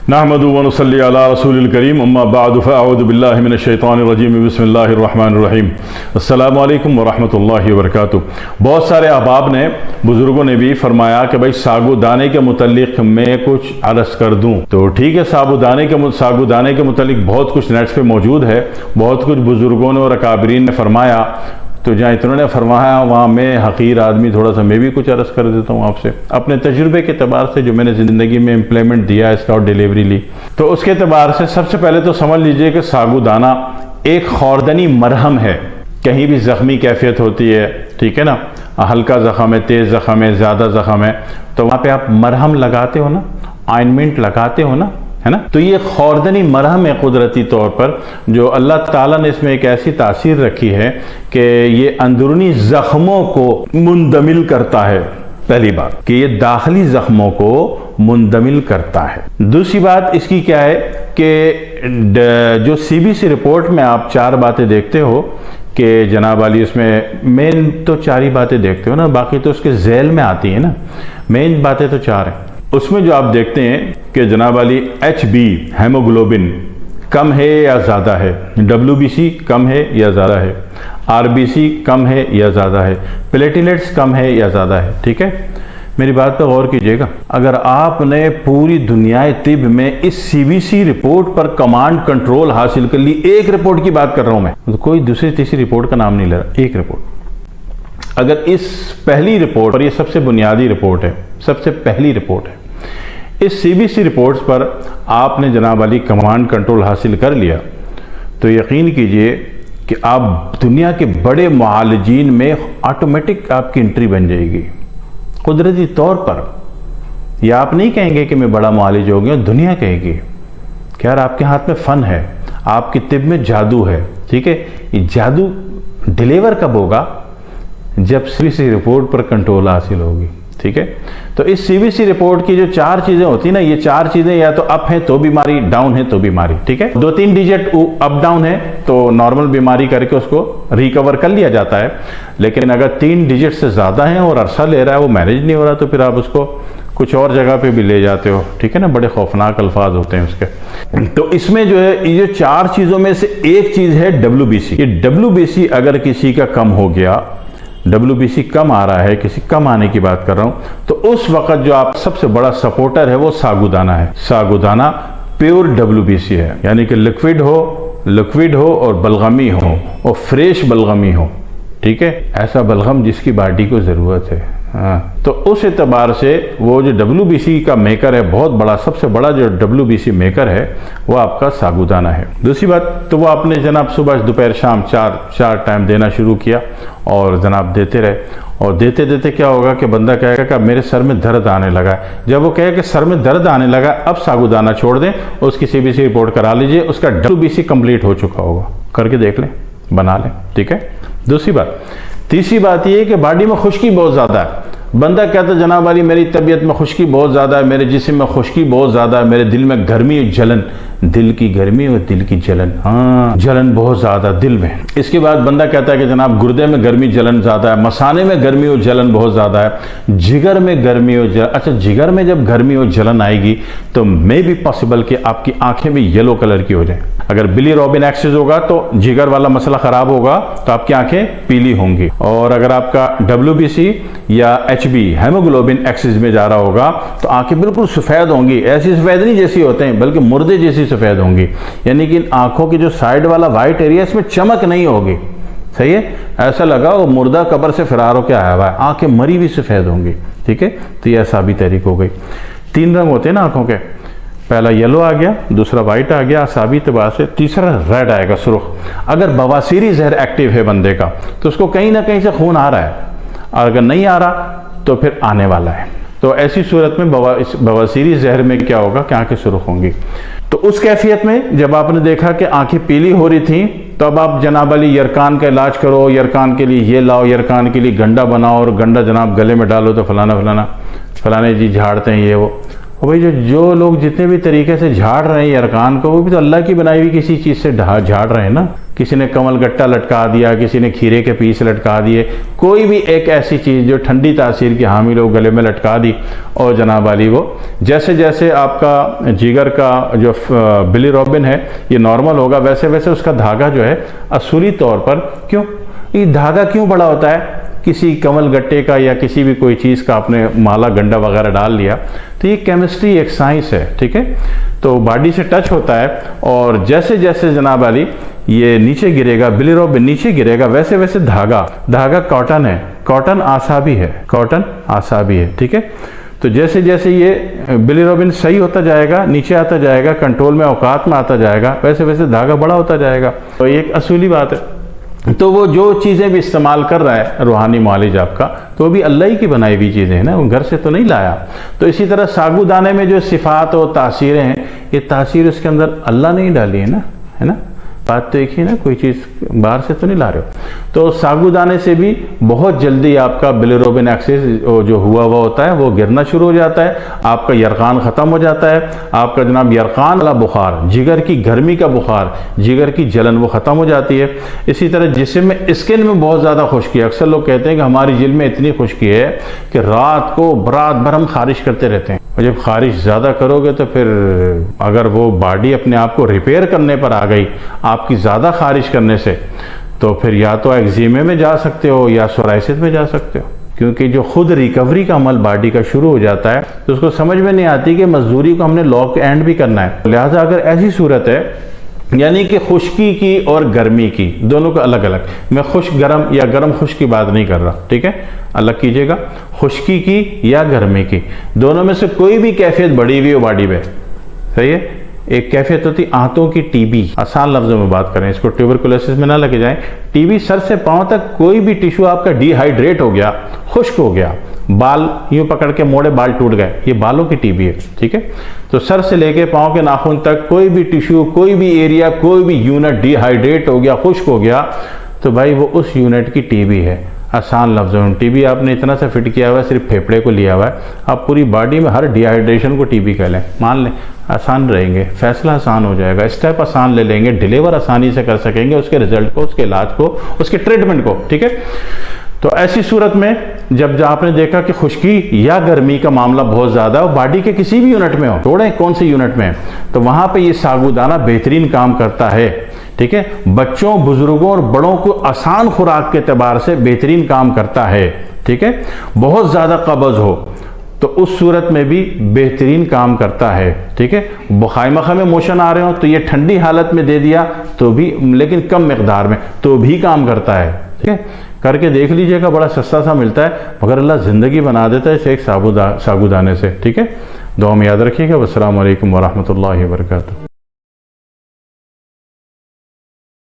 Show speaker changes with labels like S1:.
S1: नहमदु व नुसल्ली अला रसूलिल करीम अम्मा बाद फ़अऊज़ु बिल्लाहि मिनश शैतानिर रजीम बिस्मिल्लाहिर रहमानिर रहीम। अस्सलामु अलैकुम व रहमतुल्लाहि व बरकातुहू। बहुत सारे अहबाब ने, बुज़ुर्गों ने भी फरमाया कि भाई साबूदाने के मुतल्लिक़ मैं कुछ अर्ज़ कर दूँ। तो ठीक है, साबूदाने के मुतल्लिक़ बहुत कुछ नेट्स पे मौजूद है, बहुत कुछ बुज़ुर्गों ने और अकाबरीन ने फरमाया। तो जहाँ इन्होंने फरमाया वहाँ मैं हक़ीर आदमी थोड़ा सा मैं भी कुछ अर्ज़ कर देता हूँ आपसे, अपने तजुर्बे के अतबार से जो मैंने ज़िंदगी में इम्प्लीमेंट दिया इसका और डिलीवरी ली। तो उसके अतबार से सबसे पहले तो समझ लीजिए कि साबूदाना एक ख़ौरदनी मरहम है। कहीं भी ज़ख्मी कैफियत होती है, ठीक है ना, हल्का ज़ख़म है, तेज़ ज़ख़म है, ज़्यादा ज़ख़म है, तो वहाँ पर आप मरहम लगाते हो ना, ऑइंटमेंट लगाते हो ना, है ना। तो ये ख़ौरदनी मरहम है कुदरती तौर पर, जो अल्लाह ताला ने इसमें एक ऐसी तासीर रखी है कि ये अंदरूनी ज़ख्मों को मुंदमिल करता है। पहली बात कि ये दाखिली ज़ख्मों को मुंदमिल करता है। दूसरी बात इसकी क्या है कि जो CBC रिपोर्ट में आप 4 बातें देखते हो कि जनाब वाली, उसमें मेन तो 4 ही बातें देखते हो ना, बाकी तो उसके झैल में आती है ना, मेन बातें तो 4 हैं। उसमें जो आप देखते हैं कि जनाब वाली HB हेमोग्लोबिन कम है या ज़्यादा है, WBC कम है या ज़्यादा है, RBC कम है या ज़्यादा है, प्लेटलेट्स कम है या ज़्यादा है। ठीक है, मेरी बात पर गौर कीजिएगा। अगर आपने पूरी दुनिया तिब में इस CBC रिपोर्ट पर कमांड कंट्रोल हासिल कर ली, एक रिपोर्ट की बात कर रहा हूँ मैं, तो कोई दूसरी तीसरी रिपोर्ट का नाम नहीं ले रहा, एक रिपोर्ट। अगर इस पहली रिपोर्ट पर, ये सबसे बुनियादी रिपोर्ट है, सबसे पहली रिपोर्ट है, इस CBC रिपोर्ट्स पर आपने जनाब वाली कमांड कंट्रोल हासिल कर लिया तो यकीन कीजिए कि आप दुनिया के बड़े मुआलिजीन में ऑटोमेटिक आपकी एंट्री बन जाएगी कुदरती तौर पर। या आप नहीं कहेंगे कि मैं बड़ा मुआलिज हो गया, दुनिया कहेगी कि यार आपके हाथ में फ़न है, आपकी तिब में जादू है। ठीक है, ये जादू डिलीवर कब होगा? जब CBC रिपोर्ट पर कंट्रोल हासिल होगी। ठीक है, तो इस CBC रिपोर्ट की जो 4 चीज़ें होती ना, ये 4 चीज़ें या तो अप है तो बीमारी, डाउन है तो बीमारी। ठीक है, 2-3 डिजिट अप डाउन है तो नॉर्मल बीमारी करके उसको रिकवर कर लिया जाता है, लेकिन अगर 3 डिजिट से ज़्यादा है और अरसा ले रहा है, वो मैनेज नहीं हो रहा, तो फिर आप उसको कुछ और जगह पे भी ले जाते हो। ठीक है ना, बड़े खौफनाक अल्फाज होते हैं उसके। तो इसमें जो है ये 4 चीज़ों में से एक चीज़ है WBC। ये WBC अगर किसी का कम हो गया, WBC कम आ रहा है, किसी कम आने की बात कर रहा हूं, तो उस वक्त जो आप सबसे बड़ा सपोर्टर है वो साबूदाना है। साबूदाना प्योर WBC है, यानी कि लिक्विड हो और बलगमी हो और फ्रेश बलगमी हो। ठीक है, ऐसा बलगम जिसकी बॉडी को ज़रूरत है। हाँ, तो उस एतबार से वो जो WBC का मेकर है, बहुत बड़ा, सबसे बड़ा जो WBC मेकर है वो आपका साबूदाना है। दूसरी बात तो वो आपने जनाब सुबह दोपहर शाम 4 टाइम देना शुरू किया और जनाब देते रहे, और देते देते क्या होगा कि बंदा कहेगा कि मेरे सर में दर्द आने लगा है। जब वो कहे कि सर में दर्द आने लगा, अब साबूदाना छोड़ दें, उसकी CBC रिपोर्ट करा लीजिए, उसका WBC कंप्लीट हो चुका होगा। करके देख लें, बना लें। ठीक है, दूसरी बात। तीसरी बात ये है कि बॉडी में खुश्की बहुत ज़्यादा है। बंदा कहता है जनाब वाली मेरी तबीयत में खुश्की बहुत ज़्यादा है, मेरे जिस्म में खुश्की बहुत ज़्यादा है, मेरे दिल में गर्मी और जलन, दिल की गर्मी और दिल की जलन, हाँ जलन बहुत ज़्यादा दिल में। इसके बाद बंदा कहता है कि जनाब गुर्दे में गर्मी जलन ज़्यादा है, मसाने में गर्मी और जलन बहुत ज़्यादा है, जिगर में गर्मी और जलन। अच्छा, जिगर में जब गर्मी और जलन आएगी तो मे भी पॉसिबल कि आपकी आंखें भी येलो कलर की हो जाए। अगर बिलीरुबिन एक्सेस होगा तो जिगर वाला मसला ख़राब होगा तो आपकी आंखें पीली होंगी, और अगर आपका WBC या HB हेमोग्लोबिन एक्सेस में जा रहा होगा तो आंखें बिल्कुल सफ़ेद होंगी, ऐसी सफ़ेद नहीं जैसी होते हैं बल्कि मुर्दे जैसी सफ़ेद होंगी, यानी कि आंखों की जो साइड वाला वाइट एरिया इसमें चमक नहीं होगी। सही है, ऐसा लगा वो मुर्दा कब्र से फरार होकर आया हुआ है, आंखें मरी भी सफ़ेद होंगी। ठीक है, तो यह ऐसा भी तहरीक हो गई। 3 रंग होते हैं ना आंखों के, पहला येलो आ गया, दूसरा वाइट आ गया असाबी तबार से, तीसरा रेड आएगा सुर्ख। अगर बवासीरी जहर एक्टिव है बंदे का तो उसको कहीं ना कहीं से खून आ रहा है, और अगर नहीं आ रहा तो फिर आने वाला है। तो ऐसी सूरत में बवासीरी जहर में क्या होगा कि आंखें सुर्ख होंगी। तो उस कैफियत में जब आपने देखा कि आंखें पीली हो रही थी, तो अब आप जनाब अली यरकान का इलाज करो, यरकान के लिए ये लाओ, यरकान के लिए गंडा बनाओ, और गंडा जनाब गले में डालो तो फलाना फलाना फलाने जी झाड़ते हैं ये वो। और भाई जो लोग जितने भी तरीके से झाड़ रहे हैं अरकान को, वो भी तो अल्लाह की बनाई हुई किसी चीज़ से झाड़ रहे हैं ना। किसी ने कमल गट्टा लटका दिया, किसी ने खीरे के पीस लटका दिए, कोई भी एक ऐसी चीज़ जो ठंडी तासीर की हामिल हो गले में लटका दी, और जनाब वाली वो जैसे जैसे आपका जिगर का जो बिलीरुबिन है ये नॉर्मल होगा, वैसे वैसे उसका धागा जो है असूली तौर पर, क्यों ये धागा क्यों बड़ा होता है, किसी कमल गट्टे का या किसी भी कोई चीज़ का आपने माला गंडा वगैरह डाल लिया, तो ये केमिस्ट्री एक साइंस है, ठीक है। तो बॉडी से टच होता है, और जैसे जैसे जनाब वाली ये नीचे गिरेगा, बिलीरुबिन नीचे गिरेगा, वैसे वैसे धागा कॉटन है, कॉटन आसाबी है, कॉटन आसाबी है, ठीक है। तो जैसे जैसे ये बिलीरुबिन सही होता जाएगा, नीचे आता जाएगा, कंट्रोल में औकात में आता जाएगा, वैसे वैसे धागा बड़ा होता जाएगा। तो ये एक असूली बात है। तो वो जो चीज़ें भी इस्तेमाल कर रहा है रूहानी मालिज आपका, तो वो भी अल्लाह ही की बनाई हुई चीज़ें हैं ना, वो घर से तो नहीं लाया। तो इसी तरह सागुदाने में जो सिफ़ात और तासीरें हैं, ये तासीर उसके अंदर अल्लाह नहीं डाली है ना, है ना। बात तो एक ही ना, कोई चीज़ बाहर से तो नहीं ला रहे हो। तो सागुदाने से भी बहुत जल्दी आपका बिलीरुबिन एक्सेस जो हुआ होता है वो गिरना शुरू हो जाता है, आपका यरकान ख़त्म हो जाता है, आपका जनाब यरकान वाला बुखार, जिगर की गर्मी का बुखार, जिगर की जलन वो ख़त्म हो जाती है। इसी तरह जिस्म में, स्किन में बहुत ज़्यादा खुश्की है। अक्सर लोग कहते हैं कि हमारी जिल्द में इतनी खुश्की है कि रात भर हम खारिश करते रहते हैं, और जब खारिश ज़्यादा करोगे तो फिर अगर वो बॉडी अपने आप को रिपेयर करने पर आ गई आपकी ज़्यादा खारिश करने से, तो फिर या तो एक्जिमे में जा सकते हो या सोराइसिस में जा सकते हो। क्योंकि जो खुद रिकवरी का अमल बॉडी का शुरू हो जाता है तो उसको समझ में नहीं आती कि मजदूरी को हमने लॉक एंड भी करना है। लिहाजा अगर ऐसी सूरत है, यानी कि खुश्की की और गर्मी की दोनों को अलग अलग, मैं खुश्क गर्म या गर्म खुश्क की बात नहीं कर रहा, ठीक है, अलग कीजिएगा, खुश्की की या गर्मी की, दोनों में से कोई भी कैफियत बढ़ी हुई हो बॉडी में, सही है। एक कैफियत होती आंतों की टीबी, आसान लफ्ज़ों में बात करें, इसको ट्यूबरकुलोसिस में ना लेके जाएं। टीबी सर से पांव तक कोई भी टिश्यू आपका डिहाइड्रेट हो गया, खुश्क हो गया, बाल यूं पकड़ के मोड़े बाल टूट गए, ये बालों की टीबी है, ठीक है। तो सर से लेके पांव के नाखून तक कोई भी टिश्यू, कोई भी एरिया, कोई भी यूनिट डिहाइड्रेट हो गया, खुश्क हो गया, तो भाई वो उस यूनिट की टीबी है। आसान लफ्ज़ों में टीबी आपने इतना सा फिट किया हुआ है, सिर्फ फेफड़े को लिया हुआ है, आप पूरी बॉडी में हर डिहाइड्रेशन को टीबी कह लें, मान लें, आसान रहेंगे, फैसला आसान हो जाएगा, स्टेप आसान ले लेंगे, डिलीवर आसानी से कर सकेंगे, उसके रिजल्ट को, उसके इलाज को, उसके ट्रीटमेंट को, ठीक है। तो ऐसी सूरत में जब आपने देखा कि खुश्की या गर्मी का मामला बहुत ज़्यादा हो, बॉडी के किसी भी यूनिट में हो, छोड़ें कौन से यूनिट में, तो वहाँ पे ये सागुदाना बेहतरीन काम करता है, ठीक है। बच्चों, बुजुर्गों और बड़ों को आसान खुराक के एतबार से बेहतरीन काम करता है, ठीक है। बहुत ज़्यादा कब्ज़ हो तो उस सूरत में भी बेहतरीन काम करता है, ठीक है। बुखार में मोशन आ रहे हो तो ये ठंडी हालत में दे दिया तो भी, लेकिन कम मकदार में, तो भी काम करता है, ठीक है। करके देख लीजिएगा, बड़ा सस्ता सा मिलता है, मगर अल्लाह ज़िंदगी बना देता है इसे एक सागुदाने से, ठीक है। दुआ में याद रखिएगा। अस्सलामु अलैकुम वरहमतुल्लाहि वबरकातुहू।